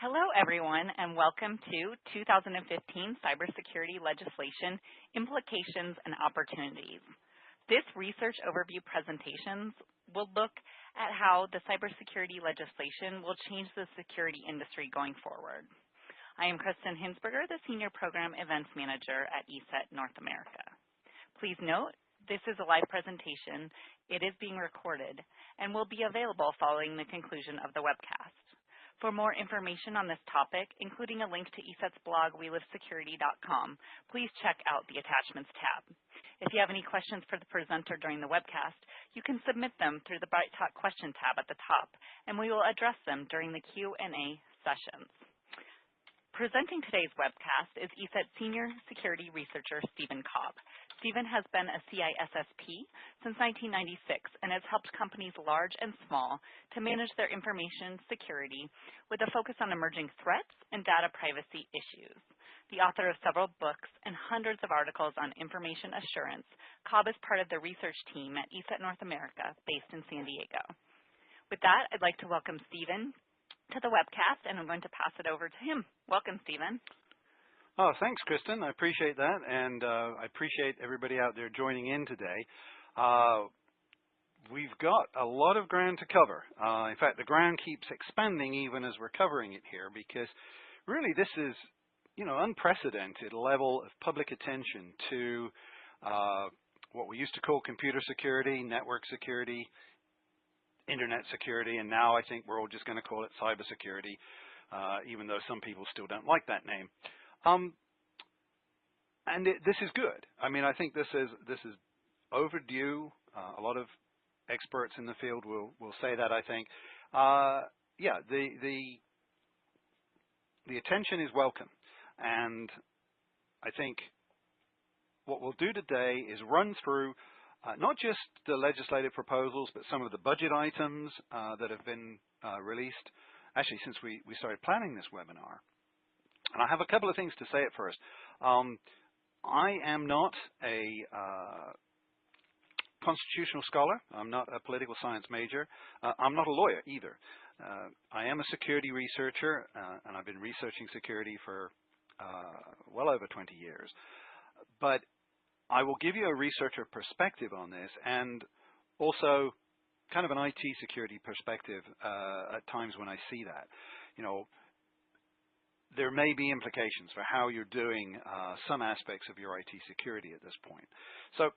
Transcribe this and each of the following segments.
Hello, everyone, and welcome to 2015 Cybersecurity Legislation Implications and Opportunities. This research overview presentation will look at how the cybersecurity legislation will change the security industry going forward. I am Kristen Hinsberger, the Senior Program Events Manager at ESET North America. Please note, this is a live presentation. It is being recorded and will be available following the conclusion of the webcast. For more information on this topic, including a link to ESET's blog, welivesecurity.com, please check out the Attachments tab. If you have any questions for the presenter during the webcast, you can submit them through the Bright Talk question tab at the top, and we will address them during the Q&A sessions. Presenting today's webcast is ESET Senior Security Researcher Stephen Cobb. Stephen has been a CISSP since 1996 and has helped companies large and small to manage their information security with a focus on emerging threats and data privacy issues. The author of several books and hundreds of articles on information assurance, Cobb is part of the research team at ESET North America based in San Diego. With that, I'd like to welcome Stephen to the webcast, and I'm going to pass it over to him. Welcome, Stephen. Oh, thanks, Kristen. I appreciate that, and I appreciate everybody out there joining in today. We've got a lot of ground to cover. In fact, the ground keeps expanding even as we're covering it here, because really this is, unprecedented level of public attention to what we used to call computer security, network security, internet security, and now I think we're all just going to call it cybersecurity, even though some people still don't like that name. This is good. I mean, I think this is overdue. A lot of experts in the field will say that. I think, yeah, the attention is welcome, and I think what we'll do today is run through not just the legislative proposals, but some of the budget items that have been released, actually, since we started planning this webinar. And I have a couple of things to say at first. I am not a constitutional scholar. I'm not a political science major. I'm not a lawyer either. I am a security researcher, and I've been researching security for well over 20 years. But I will give you a researcher perspective on this, and also kind of an IT security perspective at times when I see that. There may be implications for how you're doing some aspects of your IT security at this point. So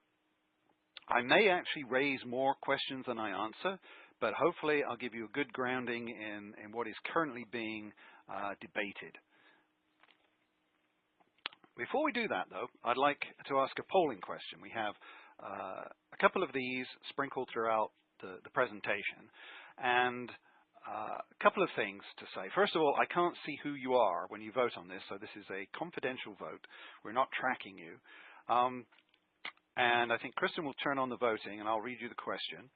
I may actually raise more questions than I answer, but hopefully I'll give you a good grounding in what is currently being debated. Before we do that, though, I'd like to ask a polling question. We have a couple of these sprinkled throughout the presentation, and a couple of things to say. First of all, I can't see who you are when you vote on this, so this is a confidential vote. We're not tracking you. And I think Kristen will turn on the voting, and I'll read you the question,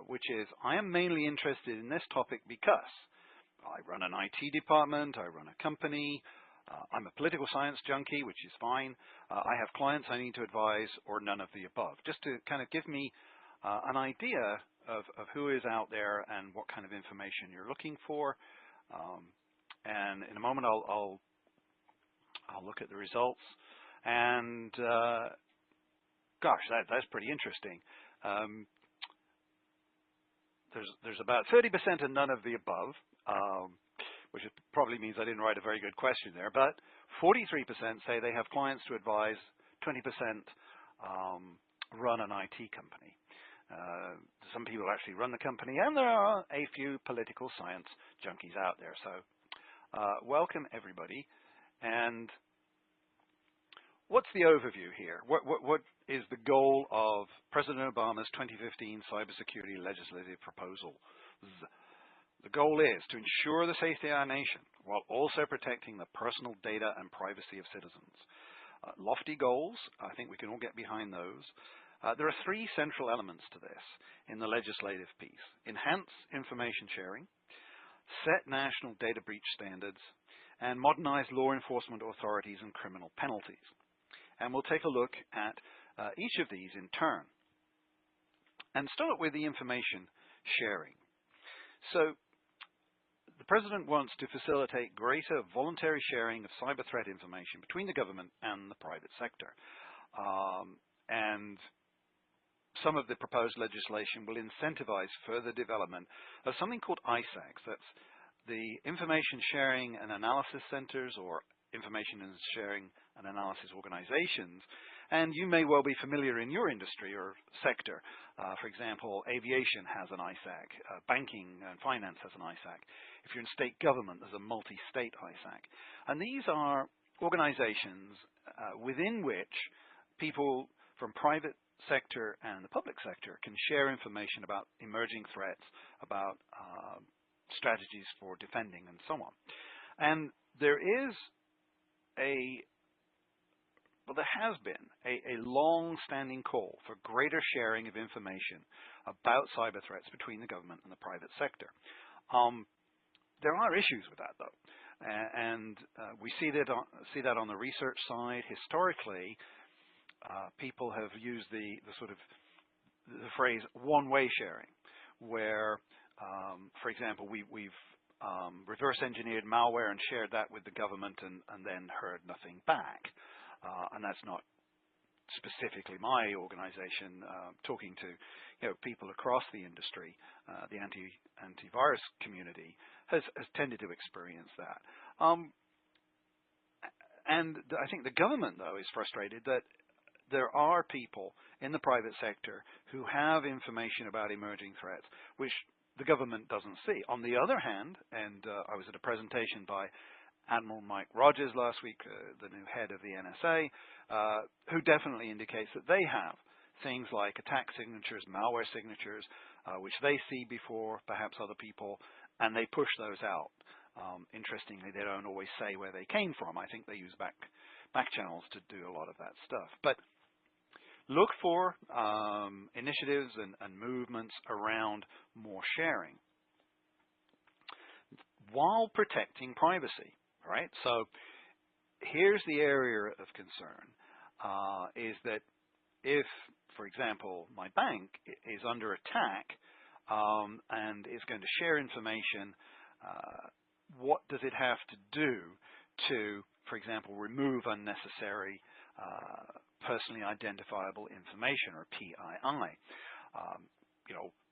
which is, I am mainly interested in this topic because I run an IT department, I run a company, I'm a political science junkie, which is fine. I have clients I need to advise, or none of the above. Just to kind of give me an idea of who is out there and what kind of information you're looking for. And in a moment, I'll look at the results. And gosh, that's pretty interesting. There's about 30% and none of the above. Which probably means I didn't write a very good question there, but 43% say they have clients to advise, 20% run an IT company. Some people actually run the company, and there are a few political science junkies out there. So welcome, everybody. And what's the overview here? What is the goal of President Obama's 2015 cybersecurity legislative proposal? The goal is to ensure the safety of our nation while also protecting the personal data and privacy of citizens. Lofty goals, I think we can all get behind those. There are three central elements to this in the legislative piece: enhance information sharing, set national data breach standards, and modernize law enforcement authorities and criminal penalties. And we'll take a look at each of these in turn. And start with the information sharing. So the President wants to facilitate greater voluntary sharing of cyber threat information between the government and the private sector. And some of the proposed legislation will incentivize further development of something called ISACS. That's the Information Sharing and Analysis Centers, or Information and Sharing and Analysis Organizations. And you may well be familiar in your industry or sector. For example, aviation has an ISAC. Banking and finance has an ISAC. If you're in state government, there's a multi-state ISAC. And these are organizations within which people from private sector and the public sector can share information about emerging threats, about strategies for defending, and so on. And there is there has been a long-standing call for greater sharing of information about cyber threats between the government and the private sector. There are issues with that, though, and we see that on the research side. Historically, people have used the phrase one-way sharing, where, for example, we've reverse engineered malware and shared that with the government and then heard nothing back. And that's not specifically my organization. Talking to people across the industry, the antivirus community has tended to experience that. And I think the government, though, is frustrated that there are people in the private sector who have information about emerging threats, which the government doesn't see. On the other hand, and I was at a presentation by Admiral Mike Rogers last week, the new head of the NSA, who definitely indicates that they have things like attack signatures, malware signatures, which they see before perhaps other people, and they push those out. Interestingly, they don't always say where they came from. I think they use back channels to do a lot of that stuff. But look for initiatives and movements around more sharing while protecting privacy. Right? So here's the area of concern, is that if, for example, my bank is under attack and is going to share information, what does it have to do to, for example, remove unnecessary personally identifiable information, or PII?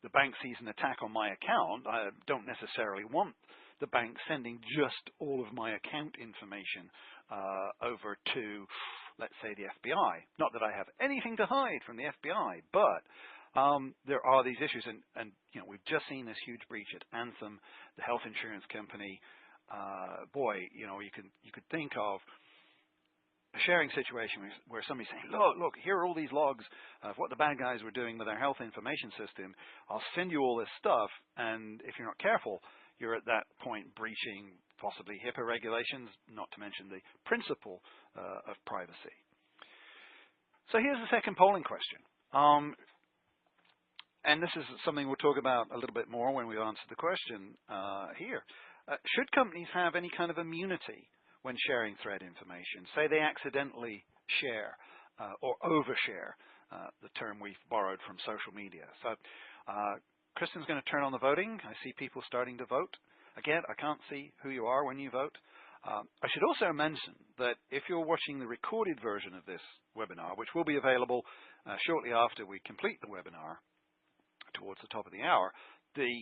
The bank sees an attack on my account. I don't necessarily want the bank sending just all of my account information over to, let's say, the FBI. Not that I have anything to hide from the FBI, but there are these issues, and we've just seen this huge breach at Anthem, the health insurance company. Boy, you could think of a sharing situation where somebody's saying, look, here are all these logs of what the bad guys were doing with our health information system. I'll send you all this stuff, and if you're not careful, you're at that point breaching possibly HIPAA regulations, not to mention the principle of privacy. So here's the second polling question. And this is something we'll talk about a little bit more when we answer the question here. Should companies have any kind of immunity when sharing threat information? Say they accidentally share or overshare, the term we've borrowed from social media. So Kristen's going to turn on the voting. I see people starting to vote. Again, I can't see who you are when you vote. I should also mention that if you're watching the recorded version of this webinar, which will be available shortly after we complete the webinar towards the top of the hour, the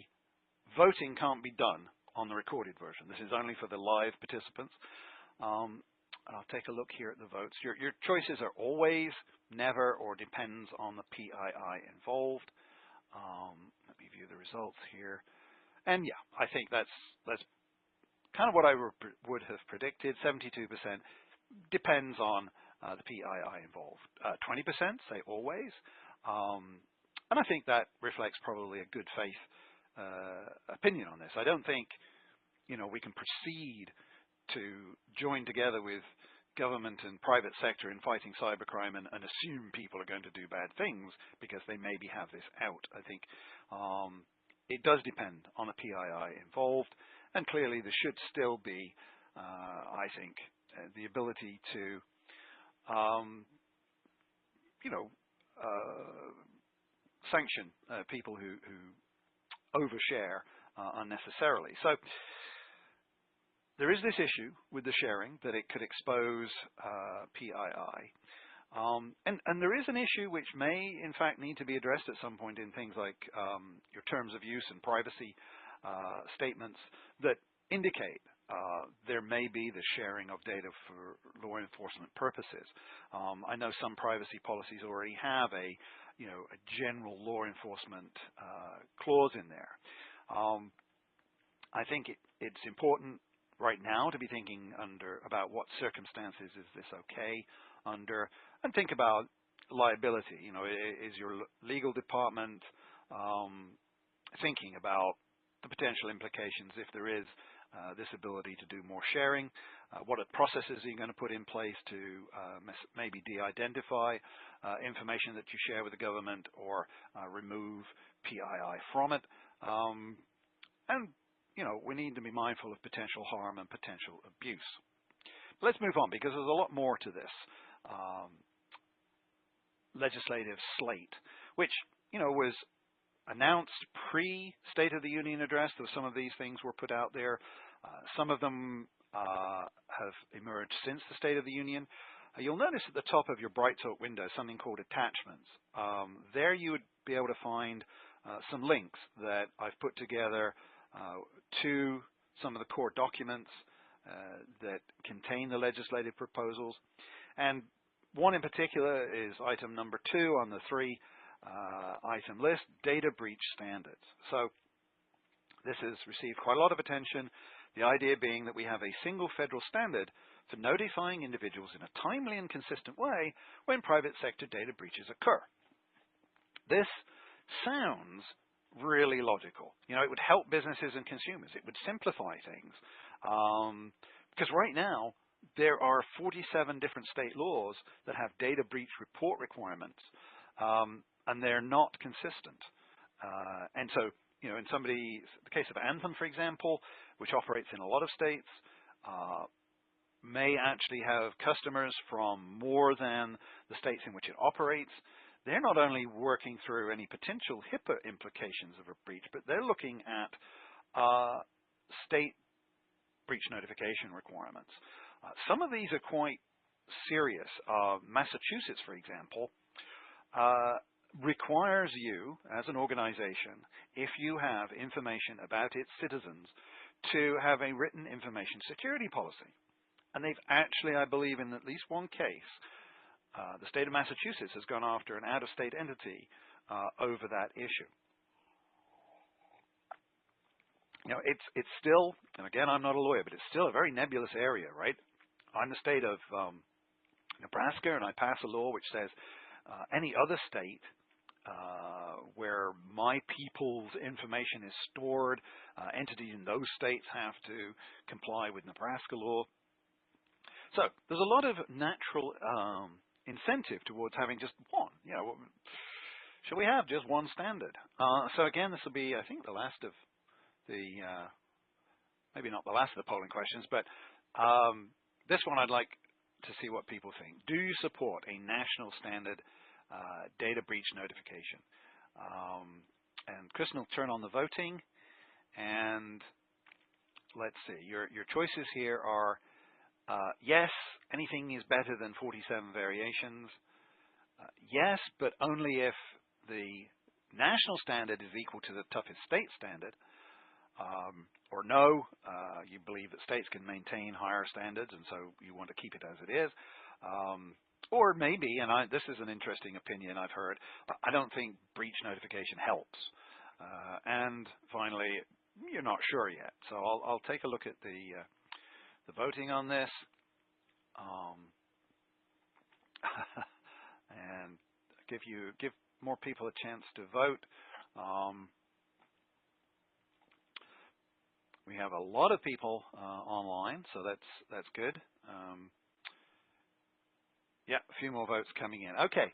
voting can't be done on the recorded version. This is only for the live participants. I'll take a look here at the votes. Your choices are always, never, or depends on the PII involved. Let me view the results here. And yeah, I think that's kind of what I would have predicted. 72% depends on the PII involved. 20% say always. And I think that reflects probably a good faith opinion on this. I don't think we can proceed to join together with government and private sector in fighting cybercrime and assume people are going to do bad things because they maybe have this out. I think it does depend on the PII involved, and clearly there should still be, I think, the ability to, sanction people who overshare unnecessarily. So there is this issue with the sharing that it could expose PII. And there is an issue which may, in fact, need to be addressed at some point in things like your terms of use and privacy statements that indicate there may be the sharing of data for law enforcement purposes. I know some privacy policies already have a general law enforcement clause in there. I think it's important right now to be thinking about what circumstances is this okay under, and think about liability. Is your legal department thinking about the potential implications if there is this ability to do more sharing? What processes are you going to put in place to maybe de-identify information that you share with the government or remove PII from it? And we need to be mindful of potential harm and potential abuse. Let's move on, because there's a lot more to this legislative slate, which was announced pre-State of the Union address. Though some of these things were put out there. Some of them have emerged since the State of the Union. You'll notice at the top of your BrightTalk window something called attachments. There you would be able to find some links that I've put together to some of the core documents that contain the legislative proposals. And one in particular is item number 2 on the 3 item list, data breach standards. So this has received quite a lot of attention, the idea being that we have a single federal standard for notifying individuals in a timely and consistent way when private sector data breaches occur. This sounds really logical. It would help businesses and consumers. It would simplify things. Because right now, there are 47 different state laws that have data breach report requirements, and they're not consistent. And so, in the case of Anthem, for example, which operates in a lot of states, may actually have customers from more than the states in which it operates. They're not only working through any potential HIPAA implications of a breach, but they're looking at state breach notification requirements. Some of these are quite serious. Massachusetts, for example, requires you, as an organization, if you have information about its citizens, to have a written information security policy. And they've actually, I believe, in at least one case, the state of Massachusetts has gone after an out-of-state entity over that issue. It's still, and again, I'm not a lawyer, but it's still a very nebulous area, right? I'm the state of Nebraska, and I pass a law which says any other state where my people's information is stored, entities in those states have to comply with Nebraska law. So there's a lot of natural incentive towards having just one. Should we have just one standard? So again, this will be, I think, the last of the, maybe not the last of the polling questions, but this one I'd like to see what people think. Do you support a national standard data breach notification? And Kristen will turn on the voting, and let's see. Your choices here are yes, anything is better than 47 variations. Yes, but only if the national standard is equal to the toughest state standard. Or no, you believe that states can maintain higher standards, and so you want to keep it as it is. Or maybe, and this is an interesting opinion I've heard, I don't think breach notification helps. And finally, you're not sure yet. So I'll take a look at the voting on this, and give more people a chance to vote. We have a lot of people online, so that's good. Yeah, a few more votes coming in. Okay.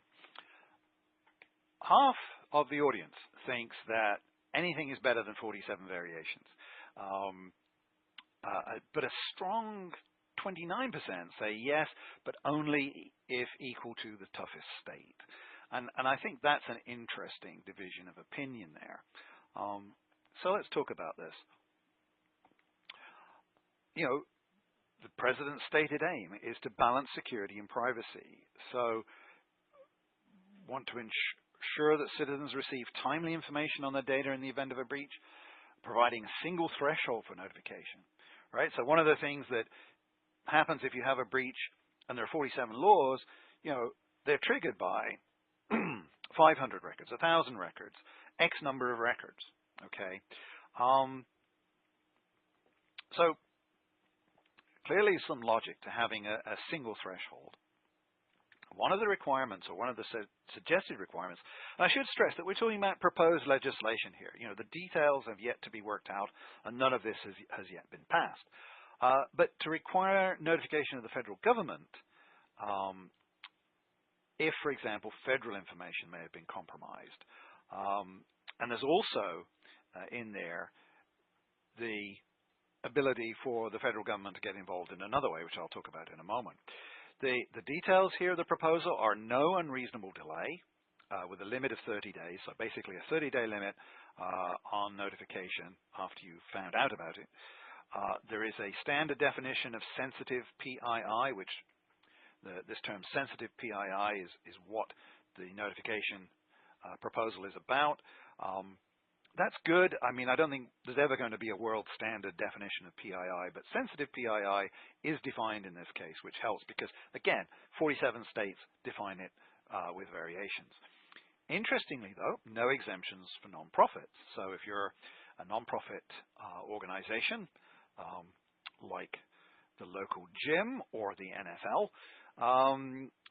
Half of the audience thinks that anything is better than 47 variations. But a strong 29% say yes, but only if equal to the toughest state. And I think that's an interesting division of opinion there. So let's talk about this. you know, the president's stated aim is to balance security and privacy. So want to ensure that citizens receive timely information on their data in the event of a breach, providing a single threshold for notification, right? So one of the things that happens if you have a breach and there are 47 laws, you know, they're triggered by 500 records, 1,000 records, X number of records, okay? So clearly some logic to having a single threshold. One of the requirements, or one of the suggested requirements, and I should stress that we're talking about proposed legislation here. You know, the details have yet to be worked out, and none of this has yet been passed. But to require notification of the federal government, if, for example, federal information may have been compromised. And there's also in there the ability for the federal government to get involved in another way, which I'll talk about in a moment. The details here of the proposal are no unreasonable delay with a limit of 30 days, so basically a 30-day limit on notification after you found out about it. There is a standard definition of sensitive PII, which this term sensitive PII is what the notification proposal is about. That's good. I mean, I don't think there's ever going to be a world standard definition of PII, but sensitive PII is defined in this case, which helps because, again, 47 states define it with variations. Interestingly, though, no exemptions for nonprofits. So if you're a nonprofit organization, like the local gym or the NFL,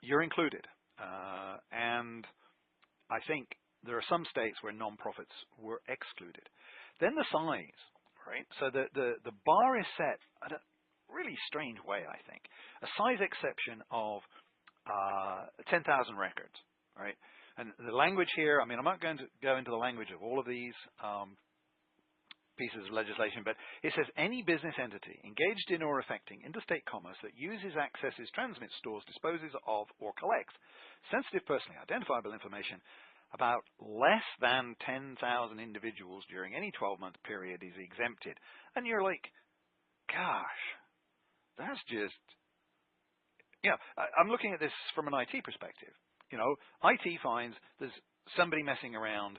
you're included. And I think there are some states where nonprofits were excluded. Then the size, right? So the bar is set at a really strange way, I think. A size exception of 10,000 records, right? And the language here, I mean, I'm not going to go into the language of all of these pieces of legislation, but it says any business entity engaged in or affecting interstate commerce that uses, accesses, transmits, stores, disposes of, or collects sensitive personally identifiable information about less than 10,000 individuals during any 12-month period is exempted. And you're like, gosh, that's just, you know, I'm looking at this from an IT perspective. You know, IT finds there's somebody messing around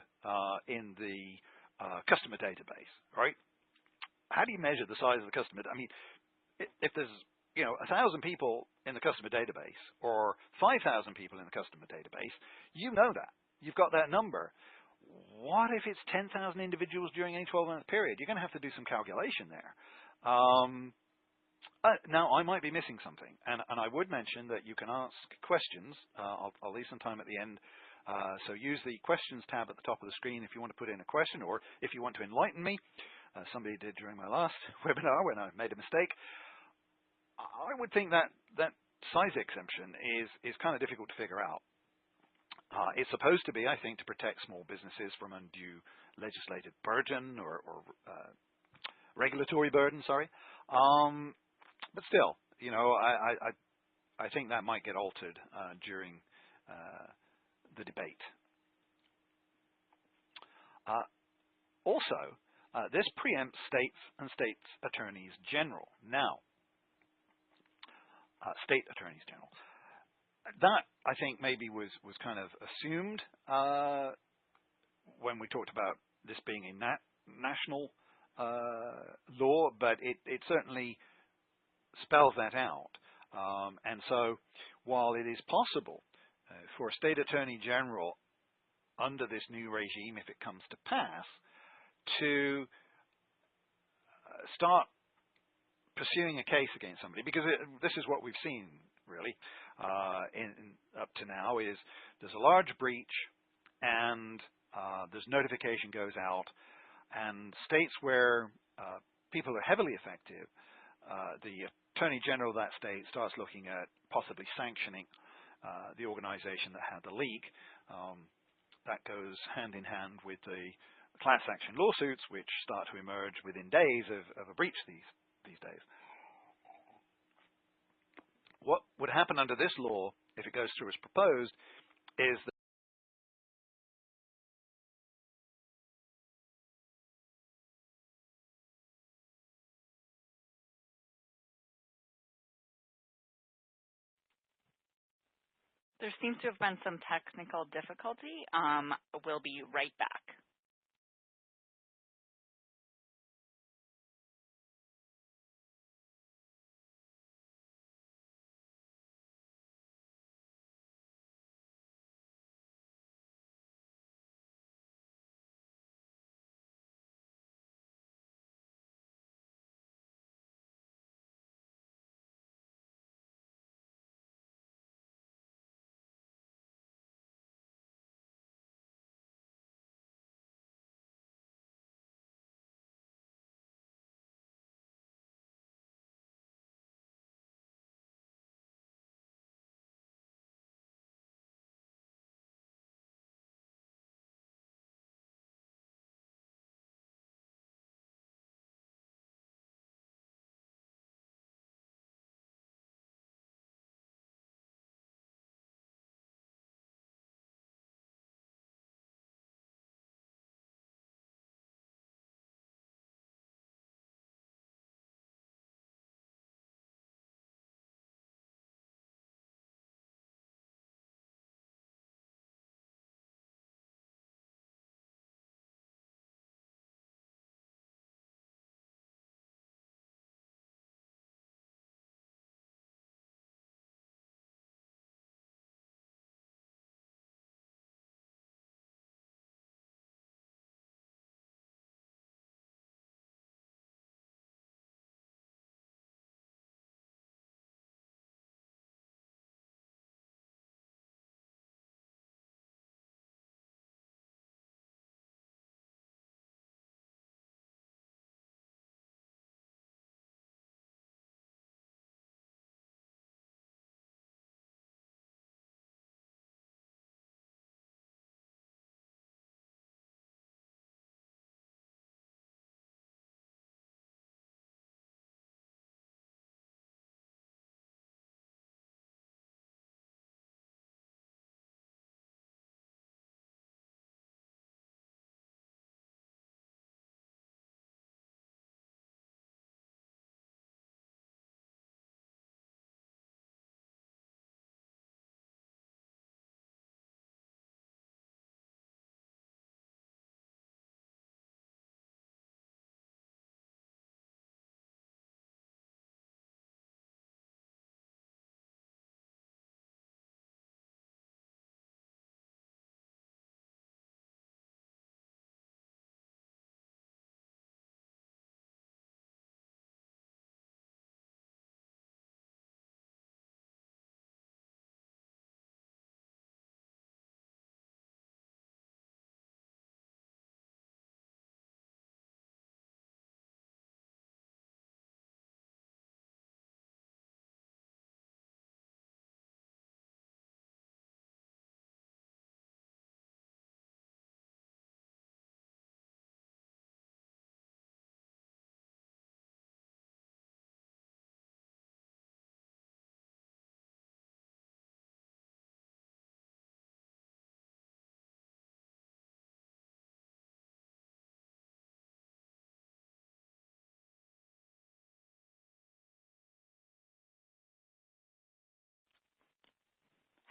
in the customer database, right? How do you measure the size of the customer? I mean, if there's, you know, 1,000 people in the customer database or 5,000 people in the customer database, you know that. You've got that number. What if it's 10,000 individuals during any 12-month period? You're going to have to do some calculation there. Now, I might be missing something, and I would mention that you can ask questions. I'll leave some time at the end. So use the questions tab at the top of the screen if you want to put in a question, or if you want to enlighten me. Somebody did during my last webinar when I made a mistake. I would think that size exemption is kind of difficult to figure out. It's supposed to be, I think, to protect small businesses from undue legislative burden or regulatory burden, sorry. But still, you know, I think that might get altered during the debate. Also, this preempts states and states attorneys general. Now, state attorneys general. That, I think, maybe was kind of assumed when we talked about this being a national law, but it certainly spells that out. And so while it is possible for a state attorney general under this new regime, if it comes to pass, to start pursuing a case against somebody, because this is what we've seen, really, up to now, is there's a large breach and there's notification goes out, and states where people are heavily affected, the Attorney General of that state starts looking at possibly sanctioning the organization that had the leak. That goes hand in hand with the class action lawsuits, which start to emerge within days of a breach these days. What would happen under this law, if it goes through as proposed, is that There seems to have been some technical difficulty. We'll be right back.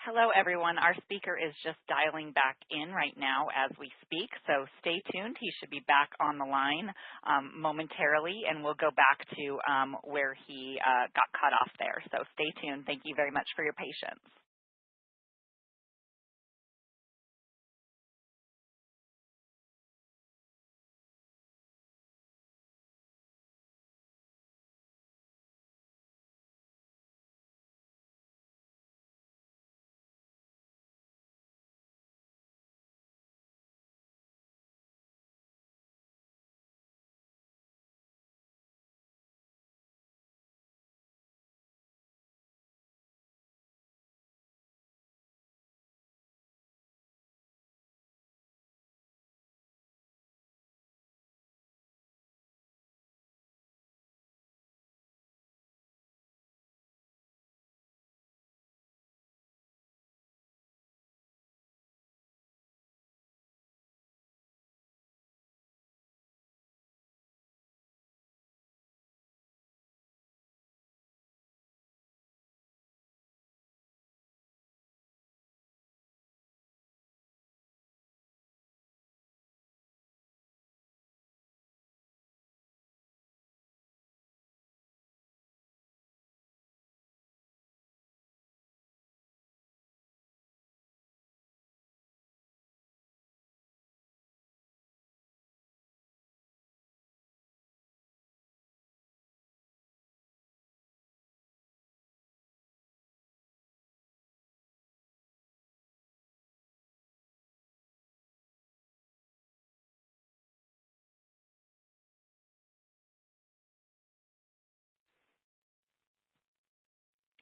Hello, everyone. Our speaker is just dialing back in right now as we speak, so stay tuned. He should be back on the line momentarily, and we'll go back to where he got cut off there. So stay tuned. Thank you very much for your patience.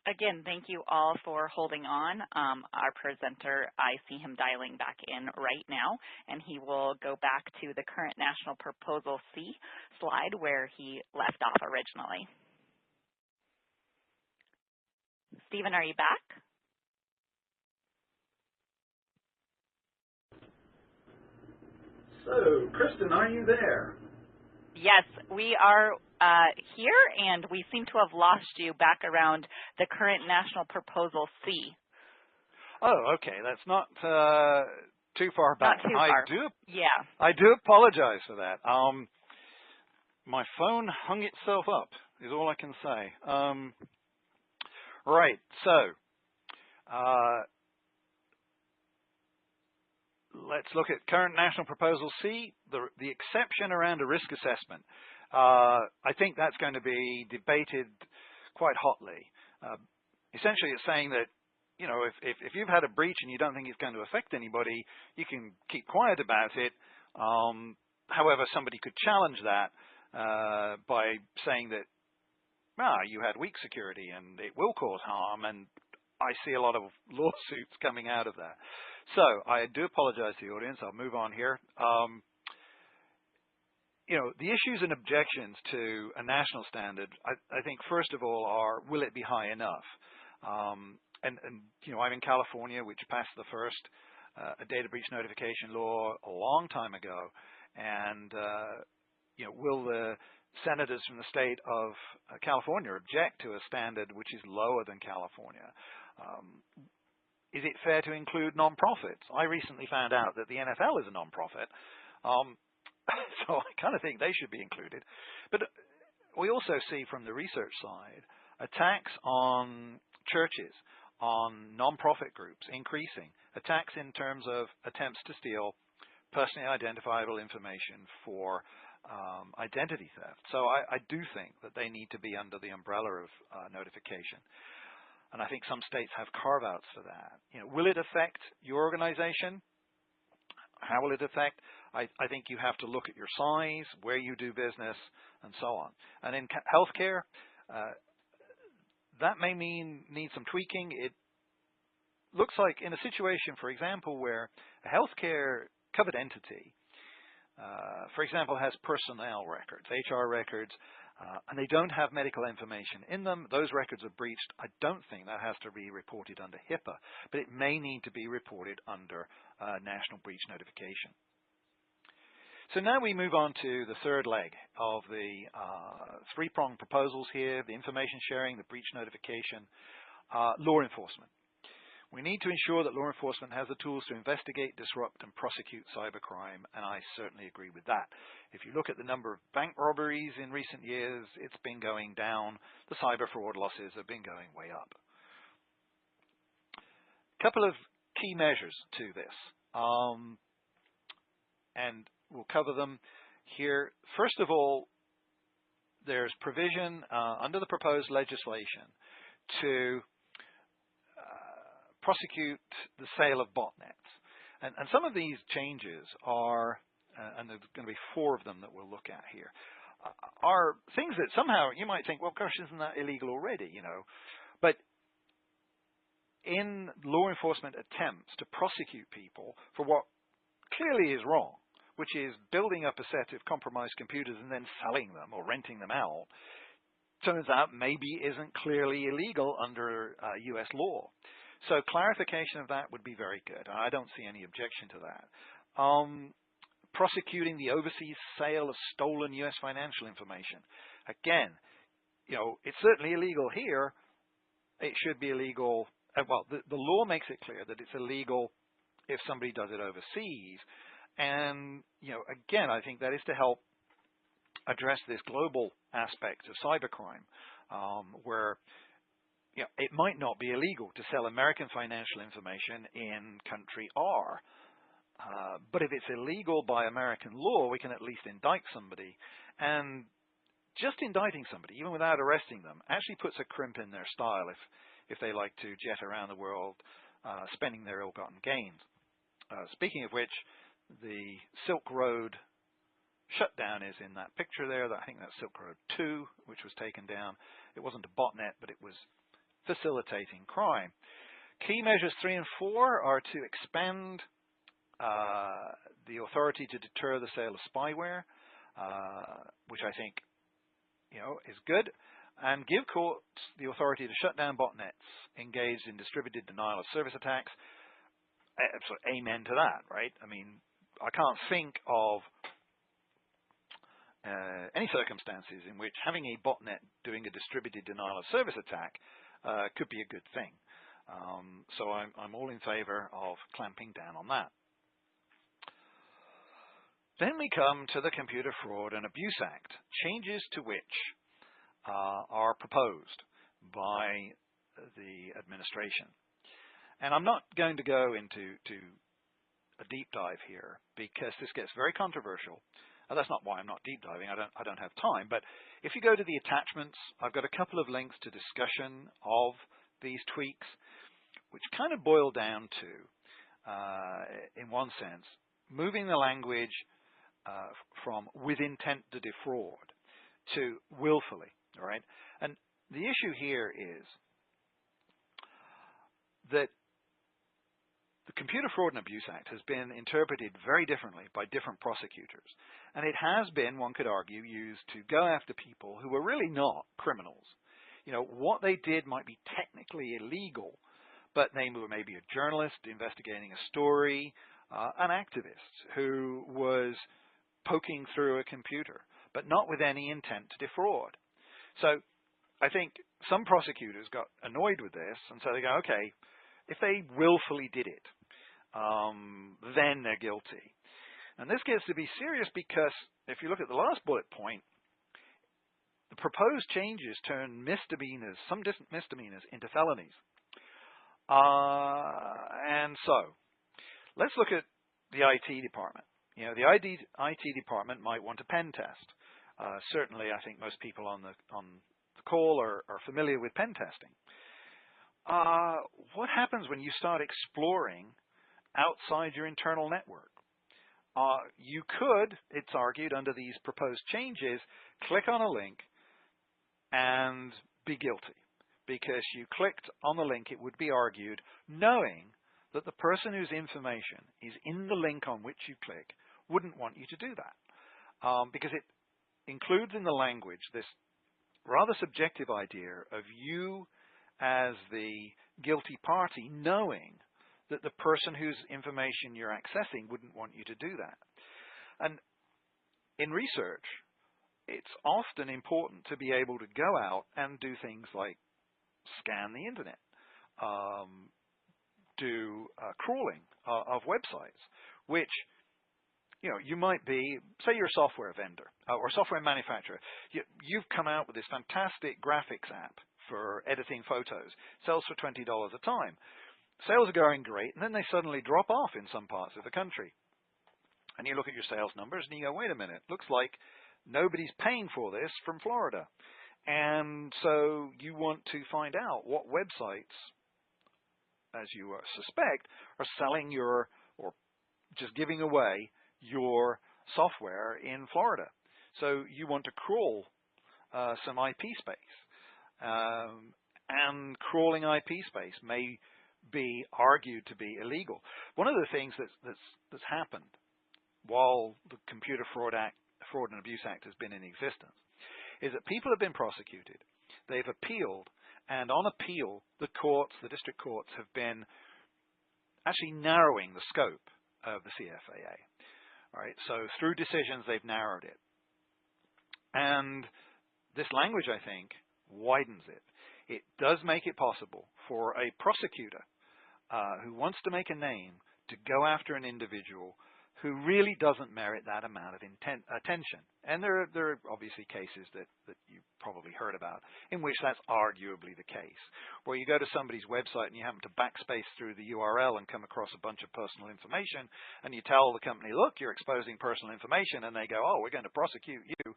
Again, thank you all for holding on. Our presenter, I see him dialing back in right now, and he will go back to the current National Proposal C slide where he left off originally. Stephen, are you back? So, Kristen, are you there? Yes, we are here, and we seem to have lost you back around the current National Proposal C. Oh, okay. That's not too far back. Not too far. I do apologize for that. My phone hung itself up, is all I can say. Right. So, let's look at current National Proposal C, the exception around a risk assessment. I think that's going to be debated quite hotly. Essentially, it's saying that, you know, if you've had a breach and you don't think it's going to affect anybody, you can keep quiet about it. However, somebody could challenge that by saying that, you had weak security and it will cause harm, and I see a lot of lawsuits coming out of that. So I do apologize to the audience. I'll move on here. You know, the issues and objections to a national standard, I think, first of all, are, will it be high enough? And you know, I'm in California, which passed the first a data breach notification law a long time ago. And, you know, will the senators from the state of California object to a standard which is lower than California? Is it fair to include nonprofits? I recently found out that the NFL is a nonprofit. So I kind of think they should be included. But we also see from the research side attacks on churches, on nonprofit groups increasing, attacks in terms of attempts to steal personally identifiable information for identity theft. So I do think that they need to be under the umbrella of notification. And I think some states have carve-outs for that. You know, will it affect your organization? How will it affect? I think you have to look at your size, where you do business, and so on. And in healthcare, that may need some tweaking. It looks like in a situation, for example, where a healthcare covered entity, for example, has personnel records, HR records, and they don't have medical information in them, those records are breached. I don't think that has to be reported under HIPAA, but it may need to be reported under national breach notification. So now we move on to the third leg of the three-pronged proposals here, the information sharing, the breach notification, law enforcement. We need to ensure that law enforcement has the tools to investigate, disrupt, and prosecute cybercrime, and I certainly agree with that. If you look at the number of bank robberies in recent years, it's been going down. The cyber fraud losses have been going way up. A couple of key measures to this, and we'll cover them here. First of all, there's provision under the proposed legislation to prosecute the sale of botnets. And some of these changes are, and there's going to be 4 of them that we'll look at here, are things that somehow you might think, well, gosh, isn't that illegal already, you know? But in law enforcement attempts to prosecute people for what clearly is wrong, which is building up a set of compromised computers and then selling them or renting them out, turns out maybe isn't clearly illegal under U.S. law. So clarification of that would be very good. I don't see any objection to that. Prosecuting the overseas sale of stolen U.S. financial information. Again, you know, it's certainly illegal here. It should be illegal. Well, the law makes it clear that it's illegal if somebody does it overseas. And, you know, again, I think that is to help address this global aspect of cybercrime, where, you know, it might not be illegal to sell American financial information in country R. But if it's illegal by American law, we can at least indict somebody. And just indicting somebody, even without arresting them, actually puts a crimp in their style if they like to jet around the world spending their ill-gotten gains. Speaking of which, the Silk Road shutdown is in that picture there. I think that's Silk Road 2, which was taken down. It wasn't a botnet, but it was facilitating crime. Key measures 3 and 4 are to expand the authority to deter the sale of spyware, which I think is good, and give courts the authority to shut down botnets engaged in distributed denial of service attacks. So amen to that, right? I mean, I can't think of any circumstances in which having a botnet doing a distributed denial of service attack could be a good thing. So I'm all in favor of clamping down on that. Then we come to the Computer Fraud and Abuse Act, changes to which are proposed by the administration. And I'm not going to go into a deep dive here because this gets very controversial. That's not why I'm not deep diving. I don't have time. But if you go to the attachments, I've got a couple of links to discussion of these tweaks, which kind of boil down to, in one sense, moving the language from with intent to defraud to willfully, all right? And the issue here is that the Computer Fraud and Abuse Act has been interpreted very differently by different prosecutors. And it has been, one could argue, used to go after people who were really not criminals. What they did might be technically illegal, but they were maybe a journalist investigating a story, an activist who was poking through a computer, but not with any intent to defraud. So I think some prosecutors got annoyed with this, and so they go, okay, if they willfully did it, then they're guilty. And this gets to be serious because if you look at the last bullet point, the proposed changes turn misdemeanors, some misdemeanors, into felonies. And so let's look at the IT department. The IT department might want a pen test. Certainly, I think most people on the call are familiar with pen testing. What happens when you start exploring outside your internal network? You could, it's argued, under these proposed changes, click on a link and be guilty. Because you clicked on the link, it would be argued, knowing that the person whose information is in the link on which you click wouldn't want you to do that. Because it includes in the language this rather subjective idea of you as the guilty party knowing that the person whose information you're accessing wouldn't want you to do that. And in research, it's often important to be able to go out and do things like scan the internet, do crawling of websites, which you might be, say you're a software vendor or software manufacturer. You've come out with this fantastic graphics app for editing photos, sells for $20 a time. Sales are going great, and then they suddenly drop off in some parts of the country. And you look at your sales numbers and you go, wait a minute, looks like nobody's paying for this from Florida. And so you want to find out what websites, as you suspect, are selling your, or just giving away your software in Florida. So you want to crawl some IP space. And crawling IP space may be argued to be illegal. One of the things that's happened while the Computer Fraud and Abuse Act has been in existence is that people have been prosecuted, they've appealed, and on appeal, the district courts have been actually narrowing the scope of the CFAA. All right, so through decisions, they've narrowed it. And this language, I think, widens it. It does make it possible for a prosecutor who wants to make a name to go after an individual who really doesn't merit that amount of attention. And there are obviously cases that you've probably heard about in which that's arguably the case, where you go to somebody's website and you happen to backspace through the URL and come across a bunch of personal information, and you tell the company, look, you're exposing personal information, and they go, oh, we're going to prosecute you.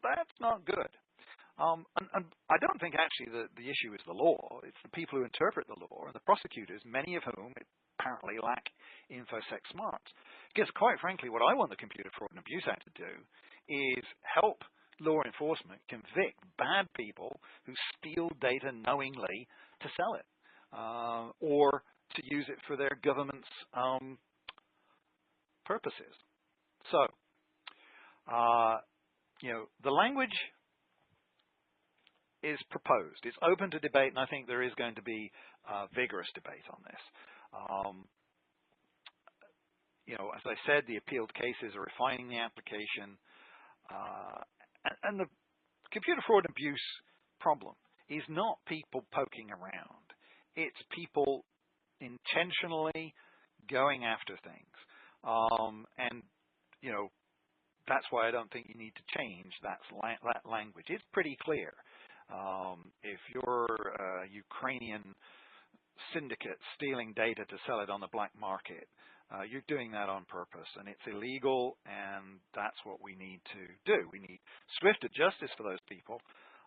That's not good. And I don't think actually the issue is the law. It's the people who interpret the law, and the prosecutors, many of whom apparently lack InfoSec smarts. Because quite frankly, what I want the Computer Fraud and Abuse Act to do is help law enforcement convict bad people who steal data knowingly to sell it or to use it for their government's purposes. So, the language is proposed. It's open to debate, and I think there is going to be vigorous debate on this. As I said, the appealed cases are refining the application, and the computer fraud and abuse problem is not people poking around. It's people intentionally going after things, and that's why I don't think you need to change that language. It's pretty clear. If you're a Ukrainian syndicate stealing data to sell it on the black market, you're doing that on purpose, and it's illegal, and that's what we need to do. We need swifter justice for those people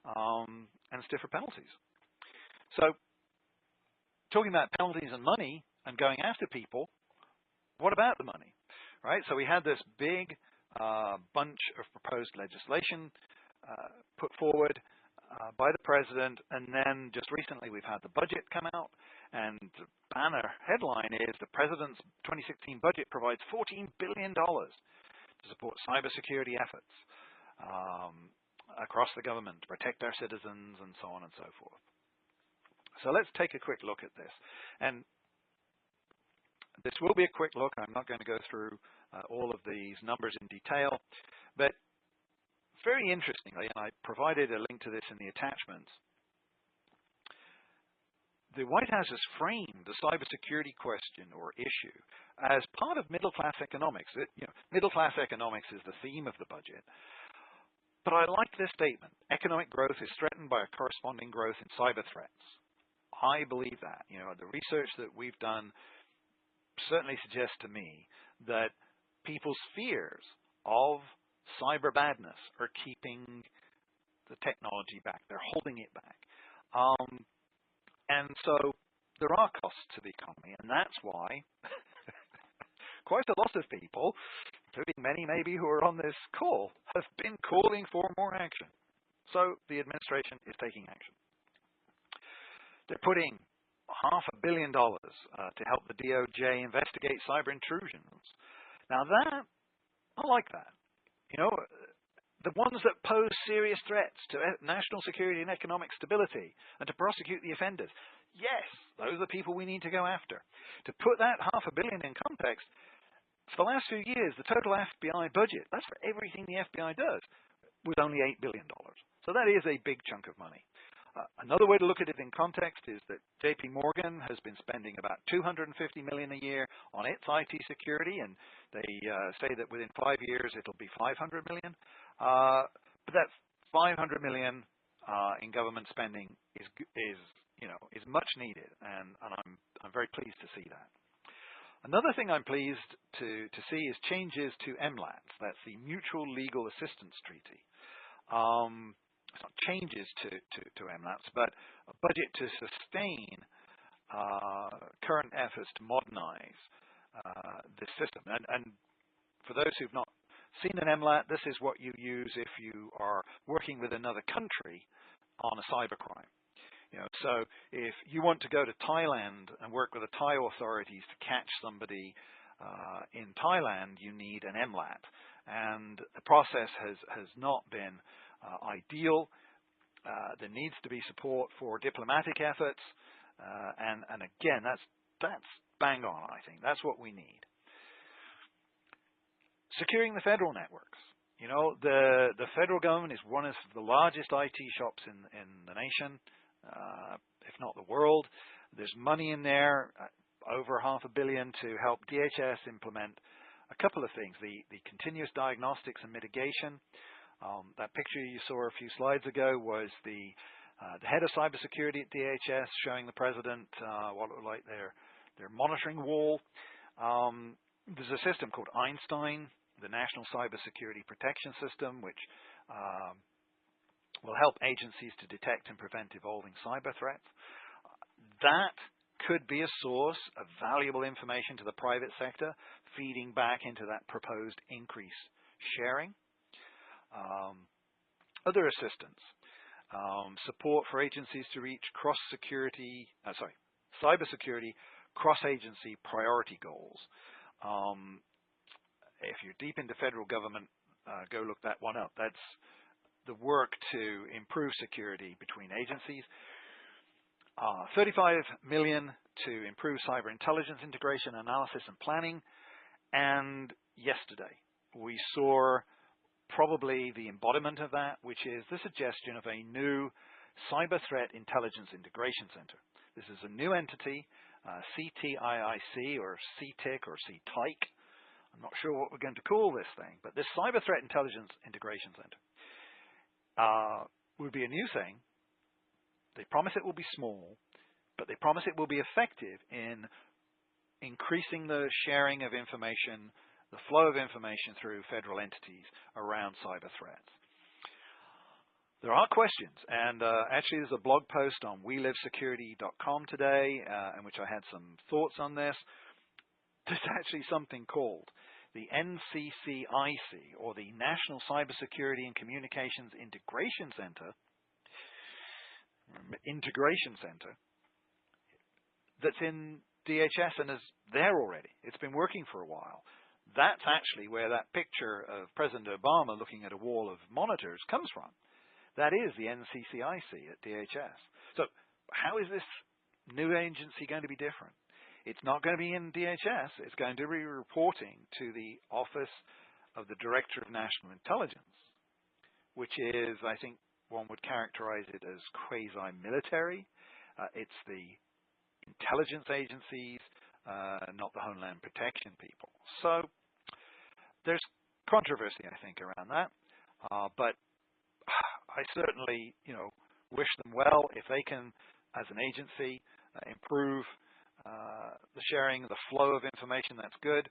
and stiffer penalties. So, talking about penalties and money and going after people, what about the money? Right? So we had this big bunch of proposed legislation put forward by the president, and then just recently we've had the budget come out, and the banner headline is the president's 2016 budget provides $14 billion to support cybersecurity efforts across the government to protect our citizens and so on and so forth. So let's take a quick look at this. And this will be a quick look. I'm not going to go through all of these numbers in detail, but very interestingly, and I provided a link to this in the attachments, the White House has framed the cybersecurity question or issue as part of middle-class economics. Middle-class economics is the theme of the budget. But I like this statement. Economic growth is threatened by a corresponding growth in cyber threats. I believe that. The research that we've done certainly suggests to me that people's fears of cyber badness are keeping the technology back. They're holding it back. And so there are costs to the economy, and that's why quite a lot of people, including many maybe who are on this call, have been calling for more action. So the administration is taking action. They're putting $500 million to help the DOJ investigate cyber intrusions. Now that, I like that. The ones that pose serious threats to national security and economic stability, and to prosecute the offenders. Yes, those are the people we need to go after. To put that $500 million in context, for the last few years, the total FBI budget, that's for everything the FBI does, was only $8 billion. So that is a big chunk of money. Another way to look at it in context is that JPMorgan has been spending about $250 million a year on its IT security, and they say that within 5 years it'll be $500 million. But that $500 million in government spending is much needed, and I'm very pleased to see that. Another thing I'm pleased to see is changes to MLATs. That's the Mutual Legal Assistance Treaty. It's not changes to MLATs, but a budget to sustain current efforts to modernize this system. And for those who've not seen an MLAT, this is what you use if you are working with another country on a cybercrime. So if you want to go to Thailand and work with the Thai authorities to catch somebody in Thailand, you need an MLAT. And the process has not been ideal. There needs to be support for diplomatic efforts, and again, that's bang on. I think that's what we need. Securing the federal networks. The federal government is one of the largest IT shops in the nation, if not the world. There's money in there, over $500 million to help DHS implement a couple of things: the Continuous Diagnostics and Mitigation. That picture you saw a few slides ago was the head of cybersecurity at DHS showing the president what it looked like their monitoring wall. There's a system called Einstein, the National Cybersecurity Protection System, which will help agencies to detect and prevent evolving cyber threats. That could be a source of valuable information to the private sector, feeding back into that proposed increased sharing. other assistance, support for agencies to reach cybersecurity cross-agency priority goals. If you're deep into federal government, go look that one up. That's the work to improve security between agencies. $35 million to improve cyber intelligence integration, analysis, and planning. And yesterday, we saw probably the embodiment of that, which is the suggestion of a new Cyber Threat Intelligence Integration Center. This is a new entity, CTIIC or CTIC or CTIC. I'm not sure what we're going to call this thing, but this Cyber Threat Intelligence Integration Center will be a new thing. They promise it will be small, but they promise it will be effective in increasing the sharing of information, the flow of information through federal entities around cyber threats. There are questions, and actually there's a blog post on welivesecurity.com today in which I had some thoughts on this. There's actually something called the NCCIC, or the National Cybersecurity and Communications Integration Center, that's in DHS and is there already. It's been working for a while. That's actually where that picture of President Obama looking at a wall of monitors comes from. That is the NCCIC at DHS. So how is this new agency going to be different? It's not going to be in DHS. It's going to be reporting to the Office of the Director of National Intelligence, which is, I think, one would characterize it as quasi-military. It's the intelligence agencies, not the Homeland Protection people. So there's controversy, I think, around that. But I certainly, wish them well. If they can, as an agency, improve the sharing, the flow of information, that's good.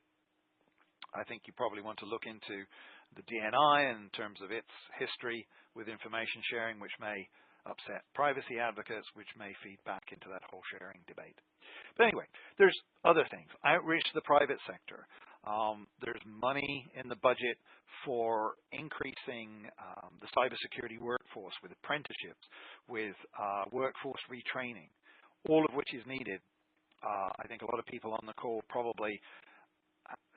I think you probably want to look into the DNI in terms of its history with information sharing, which may upset privacy advocates, which may feed back into that whole sharing debate. But anyway, there's other things. Outreach to the private sector. There's money in the budget for increasing the cybersecurity workforce with apprenticeships, with workforce retraining, all of which is needed. I think a lot of people on the call probably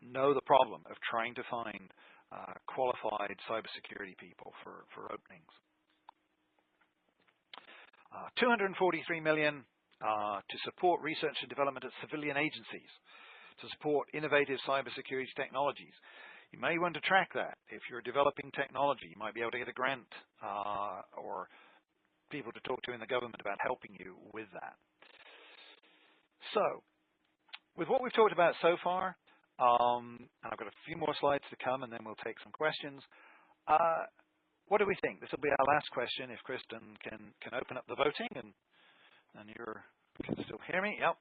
know the problem of trying to find qualified cybersecurity people for openings. $243 million to support research and development at civilian agencies, to support innovative cybersecurity technologies. You may want to track that. If you're developing technology, you might be able to get a grant or people to talk to in the government about helping you with that. So, with what we've talked about so far, and I've got a few more slides to come and then we'll take some questions. What do we think? This will be our last question if Kristen can open up the voting and you can still hear me. Yep.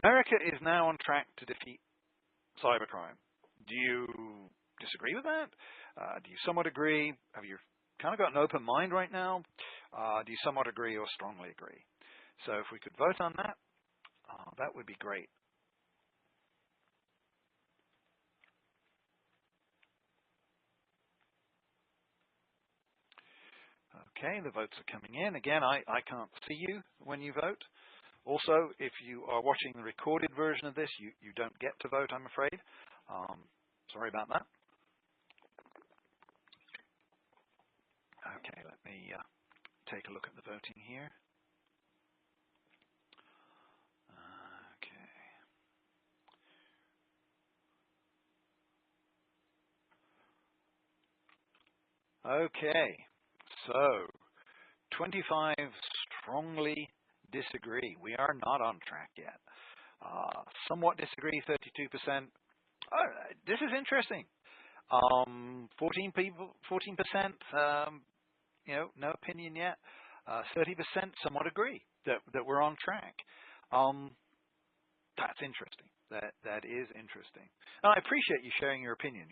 America is now on track to defeat cybercrime. Do you disagree with that? Do you somewhat agree? Have you kind of got an open mind right now? Do you somewhat agree or strongly agree? So if we could vote on that, that would be great. Okay, the votes are coming in. Again, I can't see you when you vote. Also, if you are watching the recorded version of this, you don't get to vote, I'm afraid. Sorry about that. Okay, let me take a look at the voting here. Okay, so 25 strongly disagree. We are not on track yet. Somewhat disagree, 32%. This is interesting. 14%, no opinion yet. 30% somewhat agree that we're on track. That's interesting. That is interesting. And I appreciate you sharing your opinion.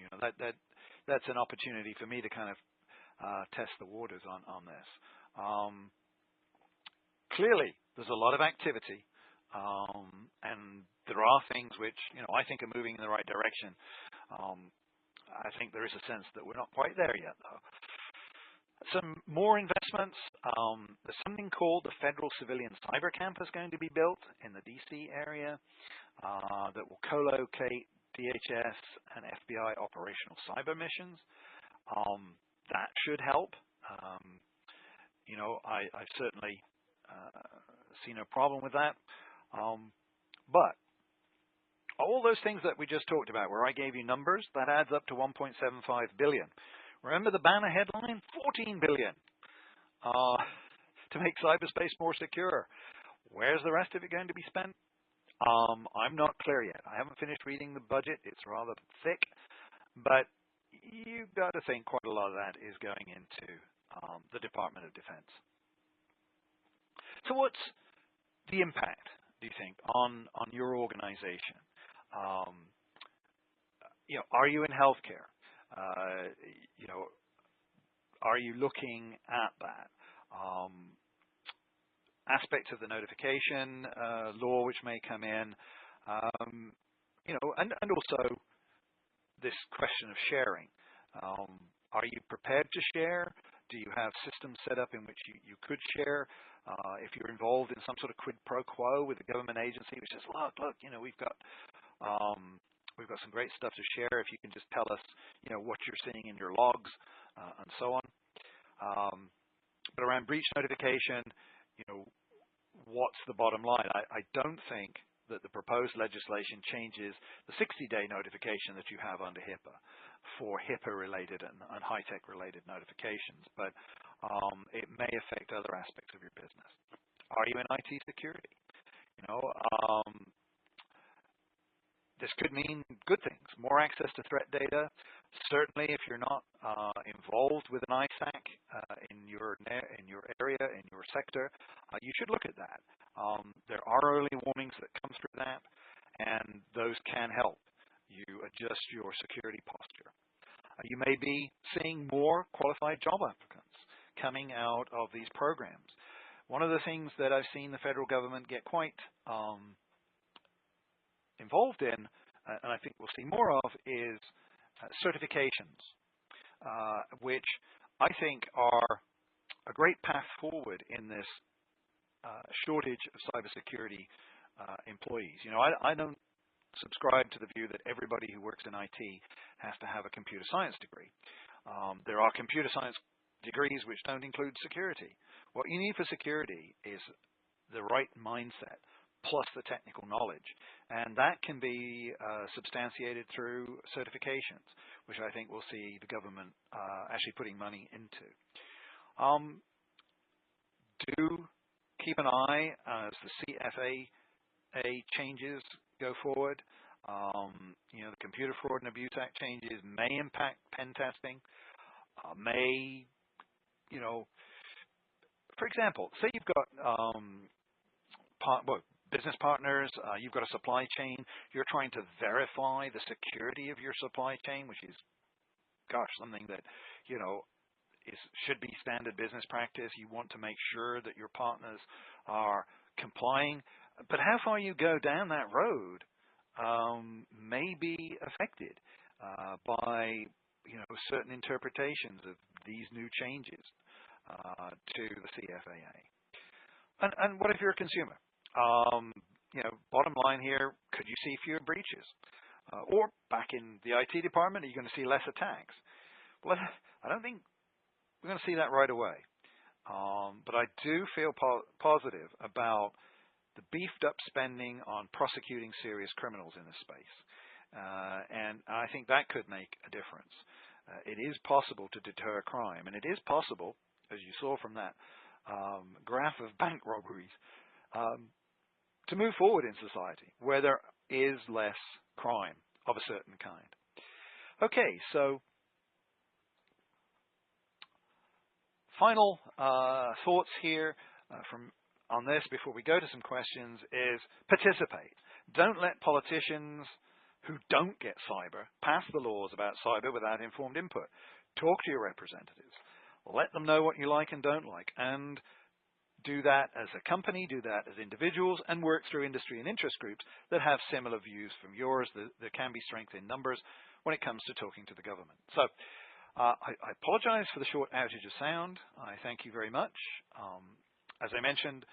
That's an opportunity for me to kind of test the waters on this. Clearly, there's a lot of activity, and there are things which I think are moving in the right direction. I think there is a sense that we're not quite there yet, though. Some more investments. There's something called the Federal Civilian Cyber Campus going to be built in the DC area that will co-locate DHS and FBI operational cyber missions. That should help. I've certainly see no problem with that. But all those things that we just talked about, where I gave you numbers, that adds up to 1.75 billion. Remember the banner headline? 14 billion to make cyberspace more secure. Where's the rest of it going to be spent? I'm not clear yet. I haven't finished reading the budget. It's rather thick, but you've got to think quite a lot of that is going into the Department of Defense. So what's the impact, do you think, on your organization? Are you in healthcare? Are you looking at that? Aspects of the notification law which may come in, and also this question of sharing. Are you prepared to share? Do you have systems set up in which you could share? If you're involved in some sort of quid pro quo with a government agency which says, look, we've got some great stuff to share. If you can just tell us, what you're seeing in your logs and so on. But around breach notification, what's the bottom line? I don't think that the proposed legislation changes the 60-day notification that you have under HIPAA for HIPAA-related and high-tech-related notifications, but it may affect other aspects of your business. Are you in IT security? This could mean good things, more access to threat data. Certainly, if you're not involved with an ISAC in your area, in your sector, you should look at that. There are early warnings that come through that, and those can help you adjust your security posture. You may be seeing more qualified job applicants coming out of these programs. One of the things that I've seen the federal government get quite involved in, and I think we'll see more of, is certifications, which I think are a great path forward in this shortage of cybersecurity employees. I don't subscribe to the view that everybody who works in IT has to have a computer science degree. There are computer science degrees which don't include security. What you need for security is the right mindset plus the technical knowledge, and that can be substantiated through certifications, which I think we'll see the government actually putting money into. Do keep an eye as the CFAA changes go forward. The Computer Fraud and Abuse Act changes may impact pen testing, for example, say you've got business partners, you've got a supply chain, you're trying to verify the security of your supply chain, which is, something that, should be standard business practice. You want to make sure that your partners are complying, but how far you go down that road may be affected by, certain interpretations of these new changes to the CFAA. And what if you're a consumer? Bottom line here, could you see fewer breaches? Or back in the IT department, are you going to see less attacks? Well, I don't think we're going to see that right away. But I do feel positive about the beefed up spending on prosecuting serious criminals in this space. And I think that could make a difference. It is possible to deter crime, and it is possible, as you saw from that graph of bank robberies, to move forward in society where there is less crime of a certain kind. Okay, so final thoughts here on this before we go to some questions is participate. Don't let politicians who don't get cyber pass the laws about cyber without informed input. Talk to your representatives. Let them know what you like and don't like, and do that as a company, do that as individuals, and work through industry and interest groups that have similar views from yours. There can be strength in numbers when it comes to talking to the government. So I apologize for the short outage of sound. I thank you very much. As I mentioned,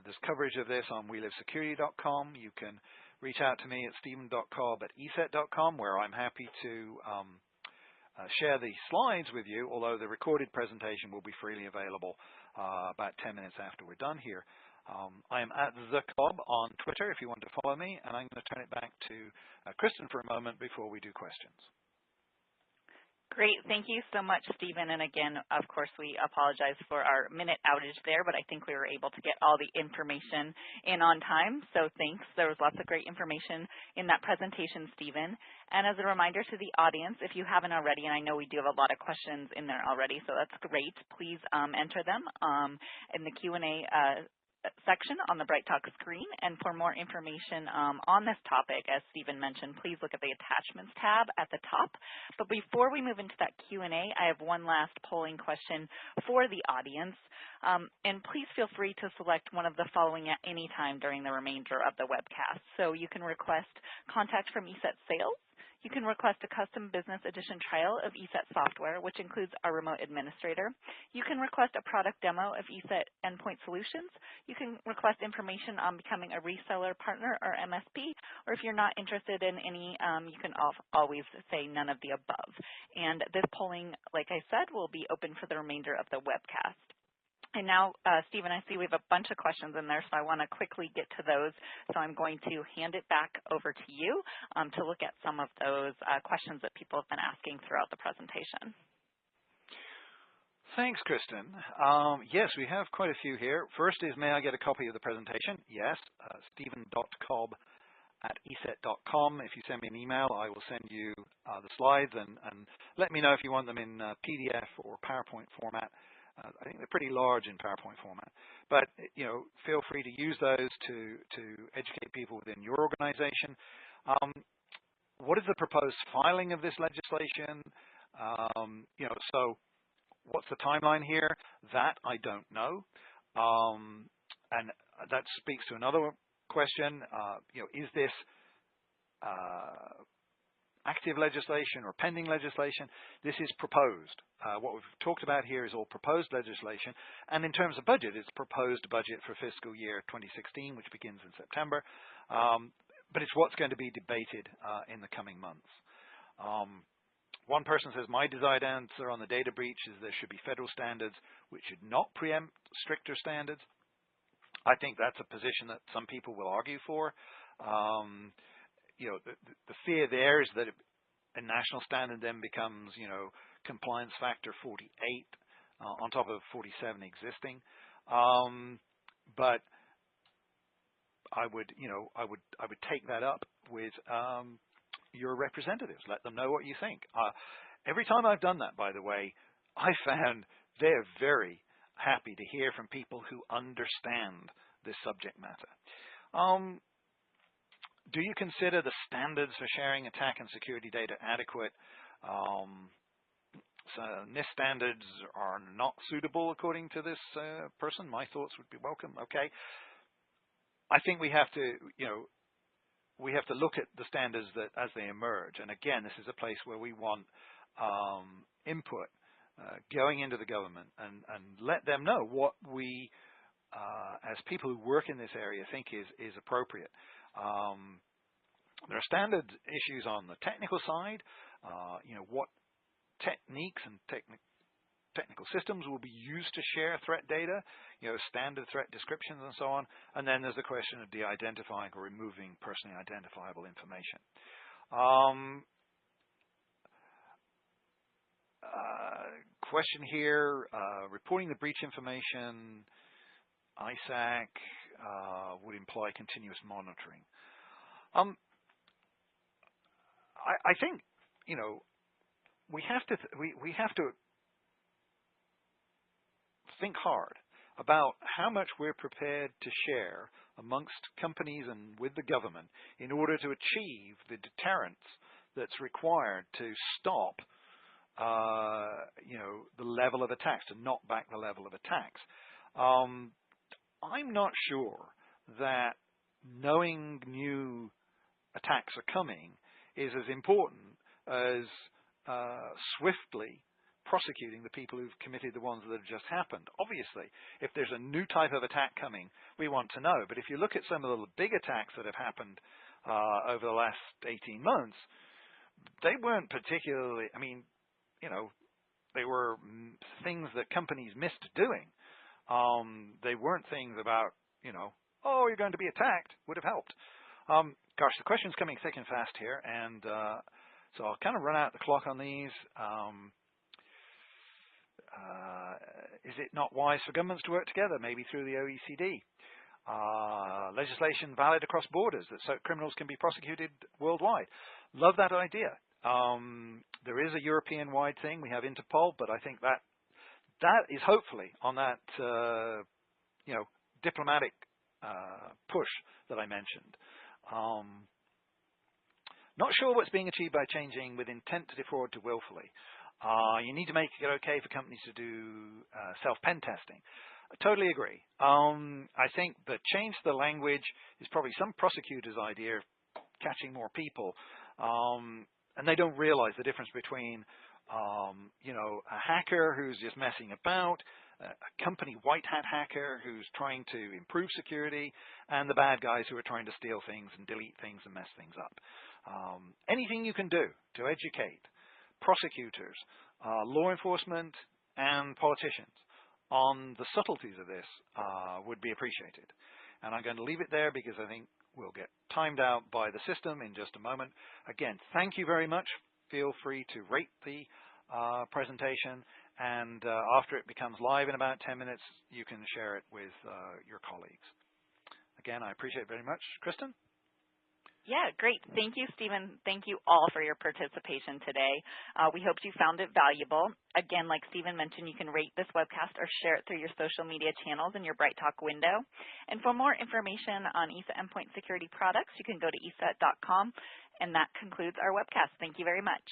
there's coverage of this on welivesecurity.com. You can reach out to me at stephen.cobb@eset.com, where I'm happy to share the slides with you, although the recorded presentation will be freely available about 10 minutes after we're done here. I am at the Cobb on Twitter if you want to follow me, and I'm going to turn it back to Kristen for a moment before we do questions. Great. Thank you so much, Stephen. And again, of course, we apologize for our minute outage there, but I think we were able to get all the information in on time. So thanks. There was lots of great information in that presentation, Stephen. And as a reminder to the audience, if you haven't already, and I know we do have a lot of questions in there already, so that's great, please enter them in the Q&A section on the BrightTalk screen. And for more information on this topic, as Stephen mentioned, please look at the attachments tab at the top. But before we move into that Q&A, I have one last polling question for the audience. And please feel free to select one of the following at any time during the remainder of the webcast. So you can request contact from ESET sales. You can request a custom business edition trial of ESET software, which includes our remote administrator. You can request a product demo of ESET endpoint solutions. You can request information on becoming a reseller, partner, or MSP. Or if you're not interested in any, you can always say none of the above. And this polling, like I said, will be open for the remainder of the webcast. And now, Stephen, I see we have a bunch of questions in there, so I want to quickly get to those. So I'm going to hand it back over to you to look at some of those questions that people have been asking throughout the presentation. Thanks, Kristen. Yes, we have quite a few here. First is, may I get a copy of the presentation? Yes, stephen.cobb@eset.com. If you send me an email, I will send you the slides, and let me know if you want them in PDF or PowerPoint format. I think they're pretty large in PowerPoint format, but feel free to use those to educate people within your organization. What is the proposed filing of this legislation? So what's the timeline here? That I don't know, and that speaks to another question. Is this active legislation or pending legislation? This is proposed. What we've talked about here is all proposed legislation, and in terms of budget, it's proposed budget for fiscal year 2016, which begins in September, but it's what's going to be debated in the coming months. One person says, my desired answer on the data breach is there should be federal standards which should not preempt stricter standards. I think that's a position that some people will argue for. The fear there is that a national standard then becomes, compliance factor 48 on top of 47 existing. But I would take that up with your representatives. Let them know what you think. Every time I've done that, by the way, I found they're very happy to hear from people who understand this subject matter. Do you consider the standards for sharing attack and security data adequate? So NIST standards are not suitable according to this person. My thoughts would be welcome. Okay. I think we have to, we have to look at the standards that as they emerge. And again, this is a place where we want input going into the government and let them know what we, as people who work in this area, think is appropriate. There are standard issues on the technical side, what techniques and technical systems will be used to share threat data, standard threat descriptions and so on. And then there's the question of de-identifying or removing personally identifiable information. Question here, reporting the breach information, ISAC would imply continuous monitoring. I think, we have to think hard about how much we're prepared to share amongst companies and with the government in order to achieve the deterrence that's required to stop, the level of attacks, to knock back the level of attacks. I'm not sure that knowing new attacks are coming is as important as swiftly prosecuting the people who've committed the ones that have just happened. Obviously, if there's a new type of attack coming, we want to know. But if you look at some of the big attacks that have happened over the last 18 months, they weren't particularly, I mean, they were things that companies missed doing. They weren't things about, oh, you're going to be attacked, would have helped. Gosh, the question's coming thick and fast here, and so I'll kind of run out the clock on these. Is it not wise for governments to work together, maybe through the OECD? Legislation valid across borders that so criminals can be prosecuted worldwide. Love that idea. There is a European-wide thing. We have Interpol, but I think that is hopefully on that diplomatic push that I mentioned. Not sure what's being achieved by changing with intent to defraud to willfully. You need to make it okay for companies to do self-pen testing. I totally agree. I think the change to the language is probably some prosecutor's idea of catching more people, and they don't realize the difference between a hacker who's just messing about, a company white hat hacker who's trying to improve security, and the bad guys who are trying to steal things and delete things and mess things up. Anything you can do to educate prosecutors, law enforcement, and politicians on the subtleties of this would be appreciated. And I'm going to leave it there because I think we'll get timed out by the system in just a moment. Again, thank you very much. Feel free to rate the presentation, and after it becomes live in about 10 minutes, you can share it with your colleagues. Again, I appreciate it very much. Kristen? Yeah, great. Thank you, Stephen. Thank you all for your participation today. We hope you found it valuable. Again, like Stephen mentioned, you can rate this webcast or share it through your social media channels in your BrightTalk window. And for more information on ESET endpoint security products, you can go to ESET.com. And that concludes our webcast. Thank you very much.